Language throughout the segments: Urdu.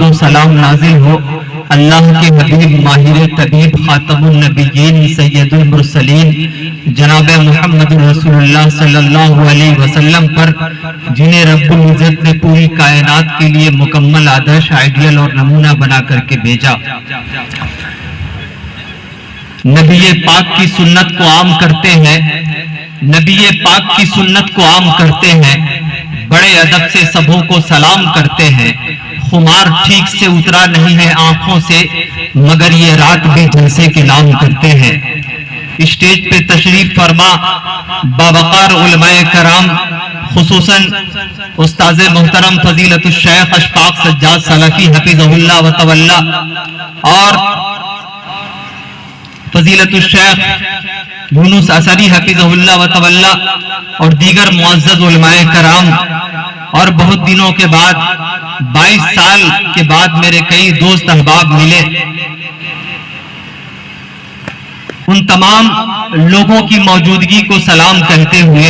و سلام نازل ہو اللہ کے حبیب ماہر طبیب خاتم النبیین سید المرسلین جناب محمد رسول اللہ صلی اللہ علیہ وسلم پر، جنہیں رب العزت نے پوری کائنات کے لیے مکمل آدرش، آئیڈیل اور نمونہ بنا کر کے بھیجا۔ نبی پاک کی سنت کو عام کرتے ہیں، نبی پاک کی سنت کو عام کرتے ہیں، بڑے ادب سے سبوں کو سلام کرتے ہیں۔ خمار ٹھیک سے اترا نہیں ہے آنکھوں سے، مگر یہ رات بھی جلسے کے نام کرتے ہیں۔ اسٹیج پہ تشریف فرما باوقار علماء کرام، خصوصاً استاذ محترم فضیلت الشیخ اشفاق سجاد سلفی حفظہ اللہ و تولا، اور فضیلت الشیخ یونس اثری حفظہ اللہ و تولا، اور دیگر معزز علماء کرام، اور بہت دنوں کے بعد 22 سال کے بعد میرے کئی دوست احباب ملے۔ ان تمام لوگوں کی موجودگی کو سلام کہتے ہوئے،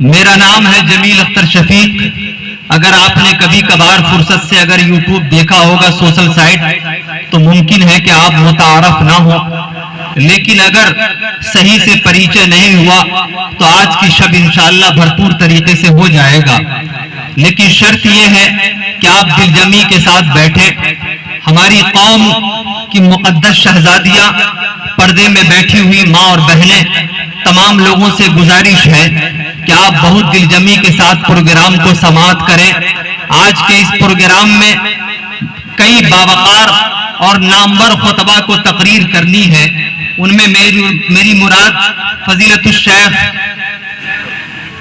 میرا نام ہے جمیل اختر شفیق۔ اگر آپ نے کبھی کبھار فرصت سے اگر یوٹیوب دیکھا ہوگا سوشل سائٹ، تو ممکن ہے کہ آپ متعارف نہ ہو، لیکن اگر صحیح سے پریچے نہیں ہوا تو آج کی شب انشاءاللہ بھرپور طریقے سے ہو جائے گا۔ لیکن شرط یہ ہے کہ آپ دل جمی کے ساتھ بیٹھے۔ ہماری قوم کی مقدس شہزادیاں، پردے میں بیٹھی ہوئی ماں اور بہنیں، تمام لوگوں سے گزارش ہے کہ آپ بہت دل جمی کے ساتھ پروگرام کو سماعت کریں۔ آج کے اس پروگرام میں کئی باوقار اور نامور خطبہ کو تقریر کرنی ہے۔ ان میں میری مراد فضیلت الشیخ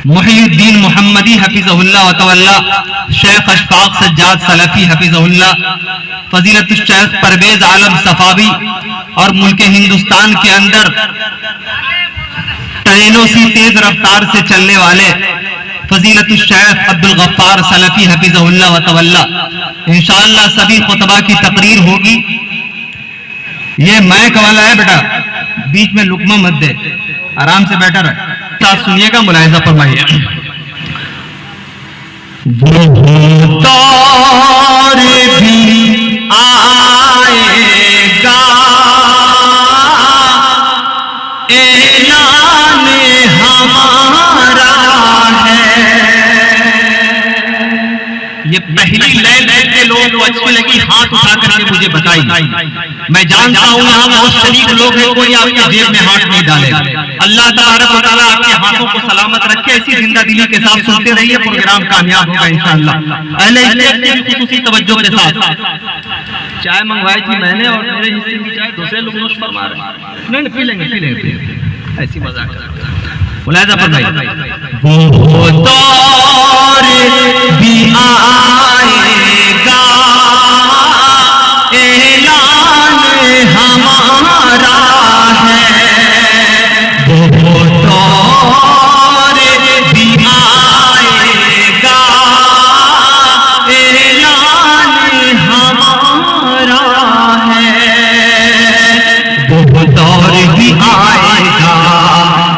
محی الدین محمدی حفظہ اللہ و تولا، شیخ اشفاق سجاد سلفی حفظہ اللہ، فضیلت الشیخ پرویز عالم صفاوی، اور ملک ہندوستان کے اندر ٹرینوں سی تیز رفتار سے چلنے والے فضیلت الشیخ عبدالغفار سلفی حفظہ اللہ و تولا۔ انشاءاللہ سبھی خطبہ کی تقریر ہوگی۔ یہ مائک والا ہے بیٹا، بیچ میں لقمہ مت دے، آرام سے بیٹھا رہے، ساتھ سنیے گا، ملاحظہ فرمائیے۔ وہ دور بھی آئے گا، اعلان ہمارا ہے۔ یہ پہلی لے لیتے لوگ کو اچھی لگی ہاتھ اٹھا کر کے مجھے بتائی۔ میں جانتا ہوں یہاں بہت شریف لوگ ہیں، کوئی آپ کے جیب میں ہاتھ نہیں ڈالے۔ اللہ تبارک و تعالیٰ آپ کے ہاتھوں کو سلامت رکھے، ایسی زندہ دلی کے ساتھ سنتے رہیے، پروگرام کامیاب ہوگا انشاءاللہ۔ اہل اجتماع کی خصوصی توجہ کے ساتھ چائے منگوائی تھی میں نے، اور میرے حصے کی چائے دوسرے لوگ نوش فرما رہے ہیں۔ نہیں پی لیں گے، ایسی مذاق ملاحظہ فرمائیے۔ وہ دور بھی آئے گا، اعلان ہمارا ہے۔ وہ دور بھی آئے گا،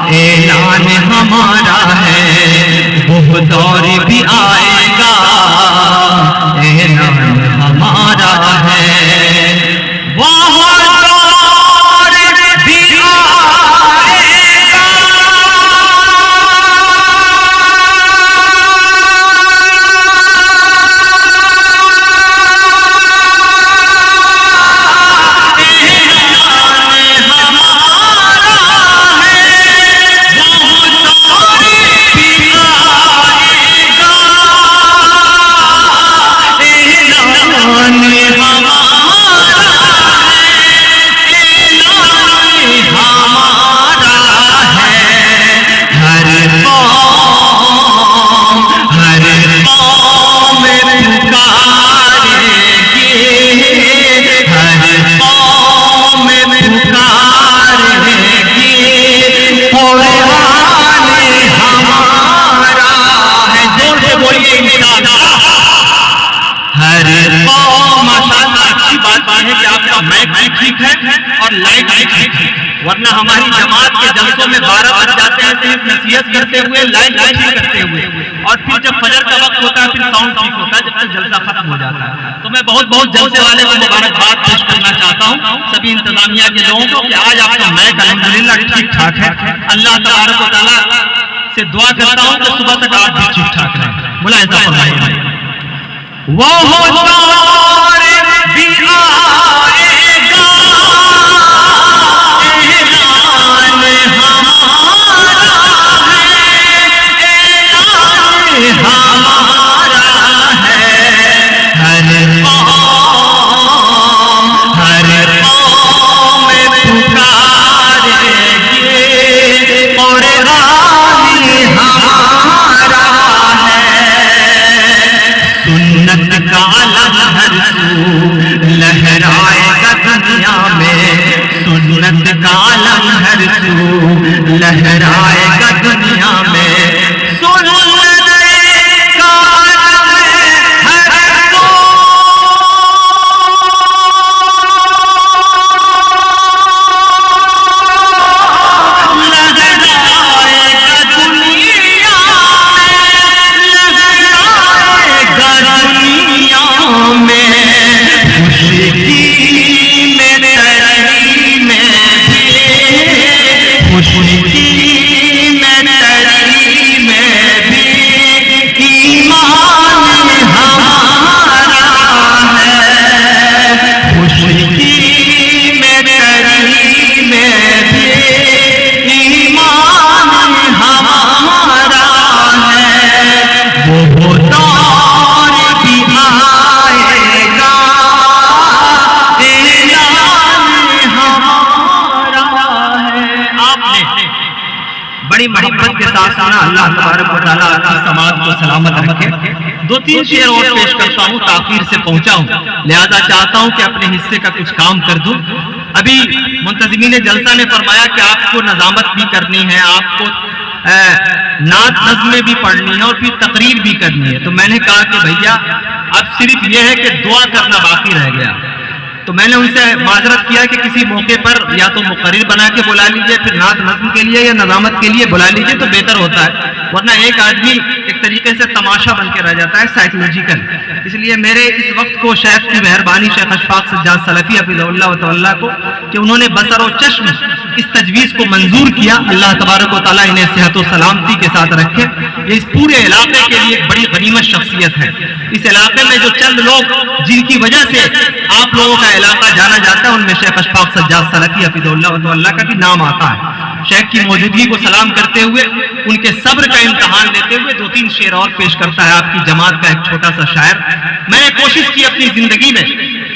اعلان ہمارا ہے۔ وہ دور بھی آئے گا، اعلان ہمارا ہے۔ وہ دور بھی آئے گا، اعلان ہمارا ہے۔ وہ دور بھی آئے گا، اور لائٹ ورنہ ہماری جماعت کے جلسوں میں 12 بج جاتے ہیں صرف نصیحت کرتے ہوئے، لائٹ کرتے ہوئے، اور پھر جب فجر کا وقت ہوتا ہے پھر ساؤنڈ ٹھیک ہوتا ہے جب تک جلسہ ختم ہو جاتا ہے. تو میں بہت بہت جلسے والے کو مبارکباد پیش کرنا چاہتا ہوں سبھی انتظامیہ کے لوگوں کو کہ آج آپ کا میک الحمدللہ ٹھیک ٹھاک ہے. اللہ تبارک و تعالیٰ سے دعا کرتا ہوں کہ صبح تک آپ بھی ٹھیک ٹھاک رہیں. ملاحظہ فرمائیے. وہ دور بھی آئے گا لہرائے گا دنیا میں سنت کا علم ہر سو لہرائے گا دنیا میں بڑی محبت کے ساتھ سنا. اللہ تبارک و تعالیٰ آپ کی سماعت کو سلامت رکھے. دو تین شعر اور پیش کرتا ہوں. تاخیر سے پہنچا ہوں لہذا چاہتا ہوں کہ اپنے حصے کا کچھ کام کر دوں. ابھی منتظمین جلسہ نے فرمایا کہ آپ کو نظامت بھی کرنی ہے, آپ کو نعت نظمیں بھی پڑھنی ہے اور پھر تقریر بھی کرنی ہے. تو میں نے کہا کہ بھیا اب صرف یہ ہے کہ دعا کرنا باقی رہ گیا. تو میں نے ان سے معذرت کیا کہ کسی موقع پر یا تو مقرر بنا کے بلا لیجئے, پھر نعت نظم کے لیے یا نظامت کے لیے بلا لیجئے تو بہتر ہوتا ہے, ورنہ ایک آدمی ایک طریقے سے تماشا بن کے رہ جاتا ہے سائیکولوجیکل. اس لیے میرے اس وقت کو شیخ کی مہربانی شیخ اشفاق سجاد سلفی حفظہ اللہ و تعالیٰ کو کہ انہوں نے بصر و چشم اس تجویز کو منظور کیا. اللہ تبارک و تعالیٰ انہیں صحت و سلامتی کے ساتھ رکھے. یہ اس پورے علاقے کے لیے ایک بڑی غنیمت شخصیت ہے. اس علاقے میں جو چند لوگ جن کی وجہ سے آپ لوگوں کا علاقہ جانا جاتا ہے ان میں شیخ اشفاق سجاد سلفی حفظہ اللہ و تعالیٰ کا بھی نام آتا ہے. شیخ کی موجودگی کو سلام کرتے ہوئے ان کے صبر کا امتحان لیتے ہوئے دو تین شعر اور پیش کرتا ہے آپ کی جماعت کا ایک چھوٹا سا شاعر. میں نے کوشش کی اپنی زندگی میں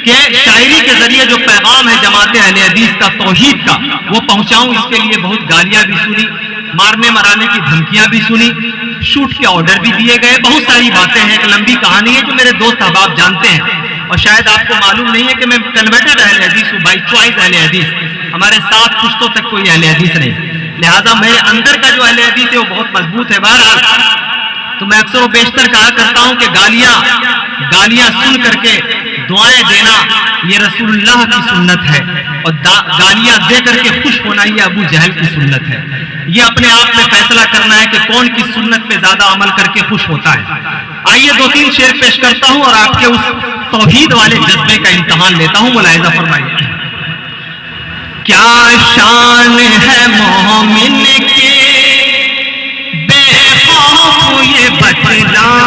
کہ شاعری کے ذریعے جو پیغام ہے جماعت اہل حدیث کا, توحید کا, وہ پہنچاؤں. اس کے لیے بہت گالیاں بھی سنی, مارنے مرانے کی دھمکیاں بھی سنی, شوٹ کے آرڈر بھی دیے گئے, بہت ساری باتیں ہیں. ایک لمبی کہانی ہے جو میرے دوست احباب جانتے ہیں اور شاید آپ کو معلوم نہیں ہے کہ میں کنورٹڈ اہل حدیث ہوں, بائی چوائس اہل حدیث. ہمارے 7 پشتوں تک کوئی اہل حدیث نہیں, لہذا میرے اندر کا جو اہل حدیث ہے وہ بہت مضبوط ہے. بہرحال تو میں اکثر و بیشتر کہا کرتا ہوں کہ گالیاں سن کر کے دعائیں دینا یہ رسول اللہ کی سنت ہے, اور گالیاں دے کر کے خوش ہونا یہ ابو جہل کی سنت ہے. یہ اپنے آپ میں فیصلہ کرنا ہے کہ کون کی سنت پہ زیادہ عمل کر کے خوش ہوتا ہے. آئیے 2-3 شعر پیش کرتا ہوں اور آپ کے اس توحید والے جذبے کا امتحان لیتا ہوں. ملاحظہ فرمائیے. کیا شان ہے مومن کے بے خوف یہ بتلانا.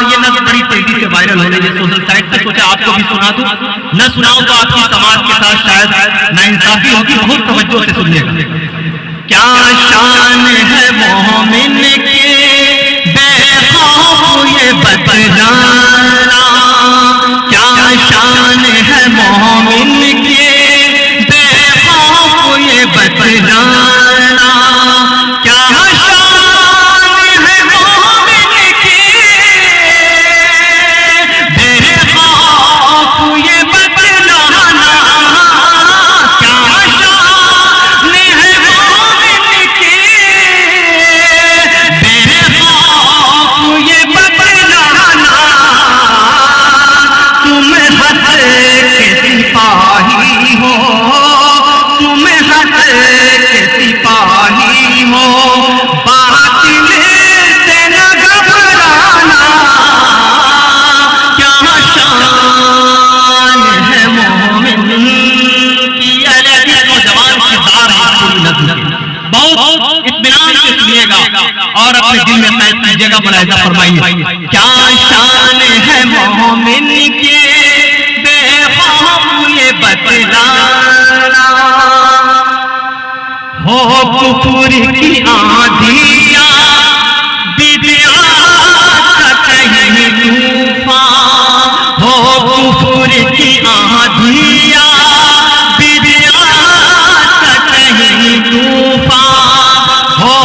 یہ نظم بڑی تیزی سے وائرل ہو رہی ہے سوشل سائٹ پہ, سوچا آپ کو بھی سنا دوں. نہ سناؤں تو آپ کی سماج کے ساتھ شاید ناانصافی ہوگی, بہت توجہ سے سنیے گا. کیا شان ہے مومن کے بے خوف یہ بتلانا. کیا شان ہے مومن کے بے خوف یہ بتلانا. کیا کفر کی آندھیاں بدعات کا کہیں طوفان، ہو کفر کی آندھیاں بدعات کا کہیں طوفان، ہو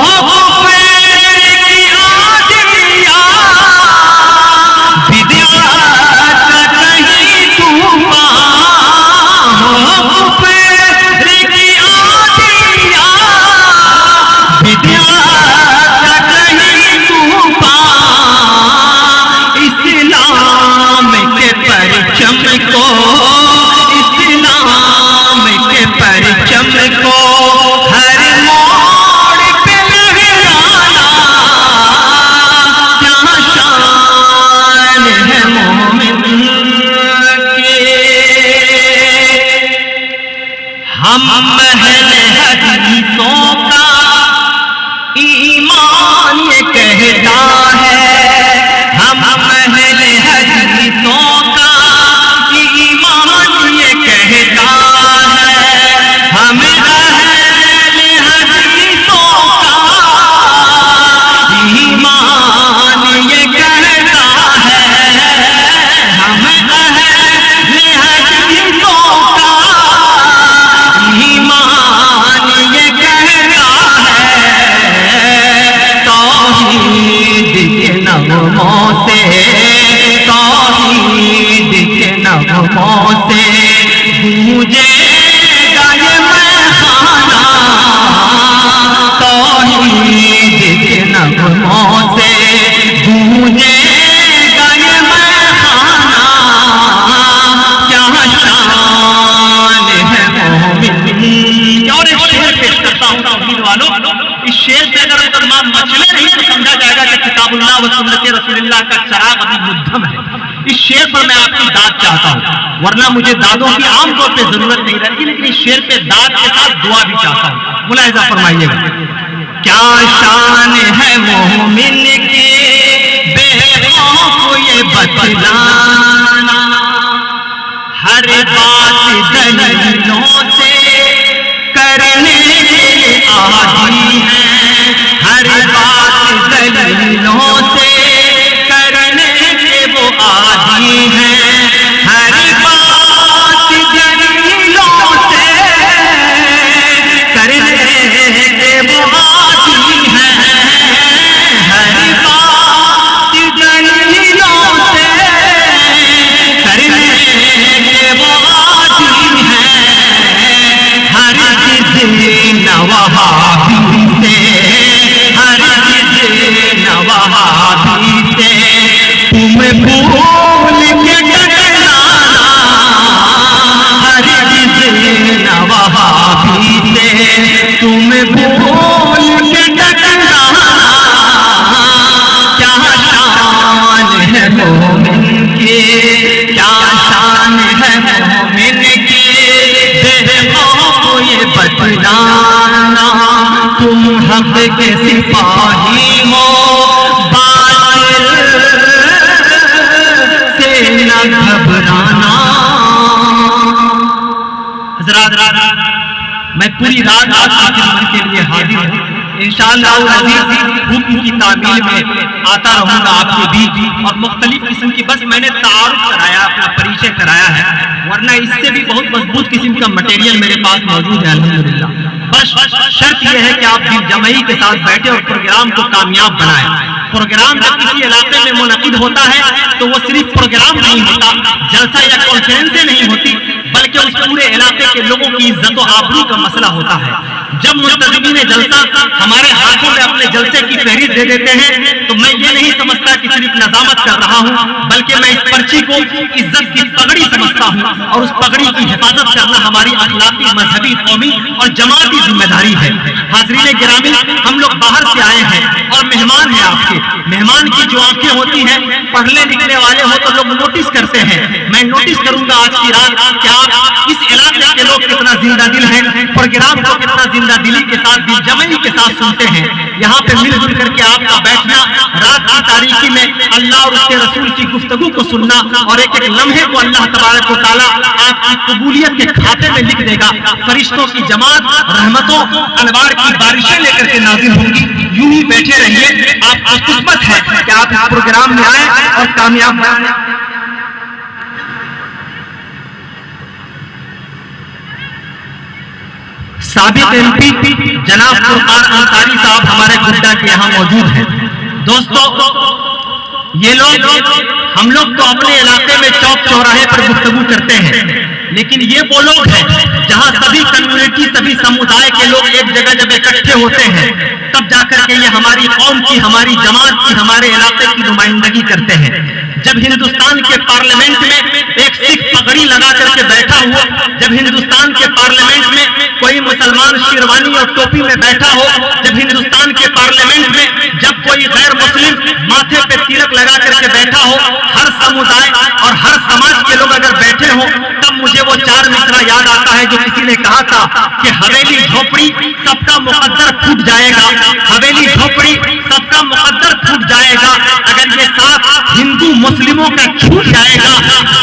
ہم اہل حدیثوں کا ایمان یہ کہتا ہے، ہم اہل حدیثوں کا ایمان یہ کہتا ہے، ہم اہل حدیثوں کا ایمان یہ کہتا ہے، ہم اہل حدیثوں کا ایمان یہ کہتا ہے، توحید کے نغموں سے، توحید کے نغموں سے گونجے گا یہ میخانہ، توحید کے نغموں سے گونجے گا یہ میخانہ، کیا شان ہے مومن۔ اور ایک شعر پیش کرتا ہوں توحید والوں، اس شعر سے اگر تمام مسئلے نہیں تو سمجھا جائے گا کہ کتاب اللہ و سنت رسول اللہ کا چراغ ابھی مدھم ہے۔ اس شعر پر میں آپ کی داد چاہتا ہوں، ورنہ مجھے دادوں کی عام طور پہ ضرورت نہیں رہتی، لیکن اس شعر پہ داد کے ساتھ دعا بھی چاہتا ہوں، ملاحظہ فرمائیے گا۔ کیا شان ہے مومن کی بے خوف یہ بتلانا، ہر بات دلیلوں سے کرنے کے عادی ہیں، ہر بات دلیلوں سے کرنے کے وہ عادی ہیں، ہر بات دلیلوں سے کرنے کے وہ عادی ہیں، ہر بات دلیلوں سے کرنے کے وہ عادی ہیں، ہر وہابی سے، ہر وہابی سے تم بھول کے ٹکرانا، ہر وہابی سے تم بھول کے ٹکرانا، کیا شان ہے مومن کی، کیا شان ہے مومن کی، بے خوف یہ بتلانا، تم حق کے سپاہی ہو باطل سے نہ گھبرانا۔ حضرات، میں پوری رات آپ کی خدمت کے لیے حاضر ہوں، انشاءاللہ العزیز حکم کی تعمیل میں آتا رہوں گا آپ کے بیچ، اور مختلف قسم کی بس میں نے تعارف کرایا، اپنا پریچے کرایا ہے، ورنہ اس سے بھی بہت مضبوط قسم کا مٹیریل میرے پاس موجود ہے الحمدللہ۔ بس شرط یہ ہے کہ آپ دل جمعی کے ساتھ بیٹھے اور پروگرام کو کامیاب بنائیں۔ پروگرام جب کسی علاقے میں منعقد ہوتا ہے تو وہ صرف پروگرام نہیں ہوتا، جلسہ یا کانفرنسیں نہیں ہوتی، بلکہ اس پورے علاقے کے لوگوں کی عزت و آبرو کا مسئلہ ہوتا ہے۔ جب منتظمین جلسہ ہمارے ہاتھوں میں اپنے جلسے کی فہرست دے دیتے ہیں تو میں یہ نہیں سمجھتا کہ صرف نظامت کر رہا ہوں، بلکہ میں اس پرچی کو عزت کی پگڑی سمجھتا ہوں، اور اس پگڑی کی حفاظت کرنا ہماری اخلاقی، مذہبی، قومی اور جماعتی ذمہ داری ہے۔ حاضرین گرامی، ہم لوگ باہر سے آئے ہیں اور مہمان ہیں آپ کے، مہمان کی جو آنکھیں ہوتی ہیں، پڑھنے لکھنے والے ہو تو لوگ نوٹس کرتے ہیں، میں نوٹس کروں گا آج کی رات کہ آپ اس علاقے کے لوگ کتنا زندہ دل ہیں، پروگرام کو کتنا زندہ زندہ دلی کے ساتھ دل جمعی کے ساتھ سنتے ہیں. یہاں پہ مل جل کر کے آپ کا بیٹھنا، رات کی تاریکی میں اللہ اور اس کے رسول کی گفتگو کو سننا اور ایک ایک لمحے کو اللہ تبارک و تعالیٰ آپ کی قبولیت کے کھاتے میں لکھ دے گا. فرشتوں کی جماعت رحمتوں انوار کی بارشیں لے کر کے نازل ہوں گی. یوں ہی بیٹھے رہیے. آپ کو قسمت ہے کہ آپ اس پروگرام میں آئیں اور کامیاب بنیں. سابق ایم پی جناب فرقان انصاری صاحب ہمارے گڈا کے یہاں موجود ہیں. دوستو، یہ لوگ ہم لوگ تو اپنے علاقے میں چوک چوراہے پر گفتگو کرتے ہیں، لیکن یہ وہ لوگ ہیں جہاں سبھی کمیونٹی سبھی سمودائے کے لوگ ایک جگہ جب اکٹھے ہوتے ہیں تب جا کر کے یہ ہماری قوم کی، ہماری جماعت کی، ہمارے علاقے کی نمائندگی کرتے ہیں. جب ہندوستان کے پارلیمنٹ میں ایک سکھ پگڑی لگا کر کے بیٹھا ہوا، جب ہندوستان کے پارلیمنٹ میں کوئی مسلمان شیروانی اور ٹوپی میں بیٹھا ہو، جب ہندوستان کے پارلیمنٹ میں جب کوئی غیر مسلم ماتھے پہ تلک لگا کر کے بیٹھا ہو، ہر سمودائے اور ہر سماج کے لوگ اگر بیٹھے ہوں، تب مجھے وہ چار مصرع یاد آتا ہے جو کسی نے کہا تھا کہ حویلی جھوپڑی سب کا مقدر پھوٹ جائے گا. حویلی جھوپڑی سب کا مقدر پھوٹ جائے گا. اگر یہ ساتھ ہندو مسلموں کا چھوٹ جائے گا،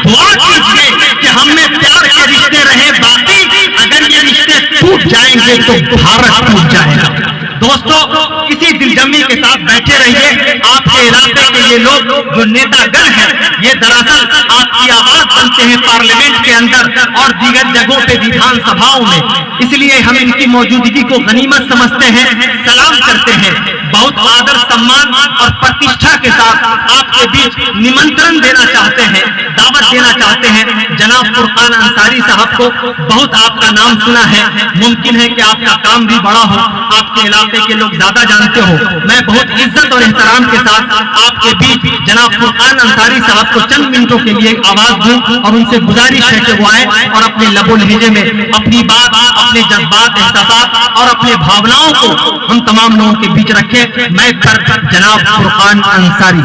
دعا کیجیے کہ ہم میں پیار کے رشتے رہے باقی. اگر یہ رشتے ٹوٹ جائیں گے تو بھارت ٹوٹ جائے گا. دوستو، اسی دل جمی کے ساتھ بیٹھے رہیے. آپ کے علاقے کے یہ لوگ جو نیتا گن ہیں، یہ دراصل آپ کی آواز بنتے ہیں پارلیمنٹ کے اندر اور دیگر جگہوں پہ ویدھان سبھاؤں میں. اس لیے ہم ان کی موجودگی کو غنیمت سمجھتے ہیں، سلام کرتے ہیں. بہت آدر سمان اور پرتشٹھا کے ساتھ آپ کے بیچ نمنترن دینا چاہتے ہیں، دعوت دینا چاہتے ہیں. جناب فرقان انصاری صاحب کو بہت آپ کا نام سنا ہے، ممکن ہے کہ آپ کا کام بھی بڑا ہو، آپ کے علاقے کے لوگ زیادہ جانتے ہو. میں بہت عزت اور احترام کے ساتھ آپ کے بیچ جناب فرقان انصاری صاحب کو چند منٹوں کے لیے آواز دوں اور ان سے گزارش ہے کہ وہ آئیں اور اپنے لب و لہجے میں اپنی بات، اپنے جذبات، احساسات اور اپنے بھاوناؤں کو ہم تمام لوگوں کے بیچ رکھیں. میں پر جناب فرقان انصاری.